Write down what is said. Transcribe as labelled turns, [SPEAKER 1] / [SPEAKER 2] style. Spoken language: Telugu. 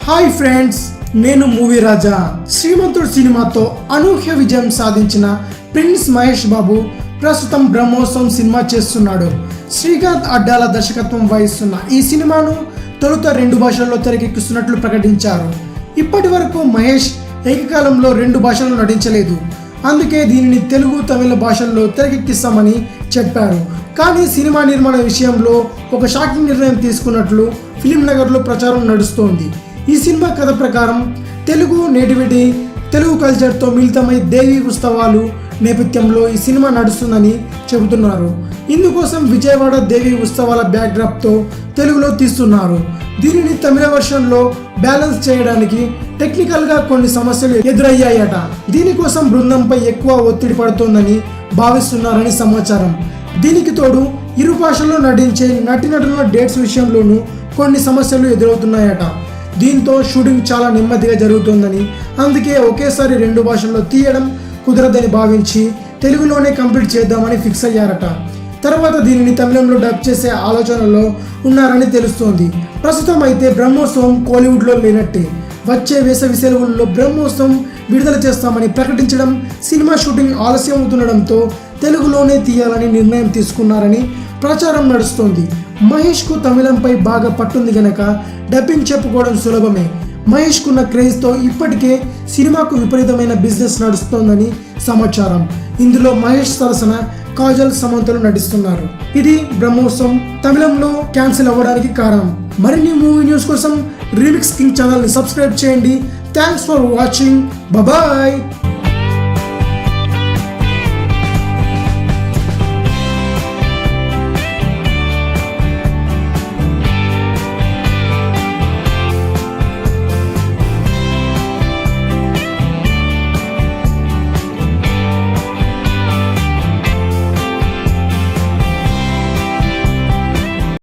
[SPEAKER 1] హాయ్ ఫ్రెండ్స్, నేను మూవీ రాజా. శ్రీమంతుడు సినిమాతో అనూహ్య విజయం సాధించిన ప్రిన్స్ మహేష్ బాబు ప్రస్తుతం బ్రహ్మోత్సవం సినిమా చేస్తున్నాడు. శ్రీకాంత్ అడ్డాల దర్శకత్వం వహిస్తున్న ఈ సినిమాను తొలుత 2 భాషల్లో తెరకెక్కిస్తున్నట్లు ప్రకటించారు. ఇప్పటి వరకు మహేష్ ఏకకాలంలో 2 భాషల్లో నటించలేదు. అందుకే దీనిని తెలుగు, తమిళ భాషల్లో తెరకెక్కిస్తామని చెప్పారు. కానీ సినిమా నిర్మాణ విషయంలో ఒక షాకింగ్ నిర్ణయం తీసుకున్నట్లు ఫిలిం నగర్లో ప్రచారం నడుస్తోంది. ఈ సినిమా కథ ప్రకారం తెలుగు నేటివిటీ, తెలుగు కల్చర్తో మిళితమై దేవీ ఉత్సవాలు నేపథ్యంలో ఈ సినిమా నడుస్తుందని చెబుతున్నారు. ఇందుకోసం విజయవాడ దేవీ ఉత్సవాల బ్యాక్డ్రాప్తో తెలుగులో తీస్తున్నారు. దీనిని తమిళ వర్షన్లో బ్యాలెన్స్ చేయడానికి టెక్నికల్గా కొన్ని సమస్యలు ఎదురయ్యాయట. దీనికోసం బృందంపై ఎక్కువ ఒత్తిడి పడుతోందని భావిస్తున్నారని సమాచారం. దీనికి తోడు ఇరు భాషల్లో నటించే నటీనటుల డేట్స్ విషయంలోనూ కొన్ని సమస్యలు ఎదురవుతున్నాయట. దీంతో షూటింగ్ చాలా నెమ్మదిగా జరుగుతుందని, అందుకే ఒకేసారి 2 భాషల్లో తీయడం కుదరదని భావించి తెలుగులోనే కంప్లీట్ చేద్దామని ఫిక్స్ అయ్యారట. తర్వాత దీనిని తమిళంలో డబ్ చేసే ఆలోచనలో ఉన్నారని తెలుస్తోంది. ప్రస్తుతం అయితే బ్రహ్మోత్సవం కోలీవుడ్లో లేనట్టే. వచ్చే వేసవి సెలవుల్లో బ్రహ్మోత్సవం విడుదల చేస్తామని ప్రకటించడం, సినిమా షూటింగ్ ఆలస్యం అవుతుండడంతో తెలుగులోనే తీయాలని నిర్ణయం తీసుకున్నారని ప్రచారం నడుస్తోంది. మహేష్కు తమిళంపై బాగా పట్టుంది గనక డబ్బింగ్ చెప్పుకోవడం సులభమే. మహేష్కున్న క్రేజ్తో ఇప్పటికే సినిమాకు విపరీతమైన బిజినెస్ నడుస్తోందని సమాచారం. ఇందులో మహేష్ సరసన కాజల్, సమంతలు నటిస్తున్నారు. ఇది బ్రహ్మోత్సవం తమిళంలో క్యాన్సిల్ అవ్వడానికి కారణం. మరిన్ని మూవీ న్యూస్ కోసం రీమిక్స్ కింగ్ ఛానల్ని సబ్స్క్రైబ్ చేయండి. Thanks for watching. బాయ్.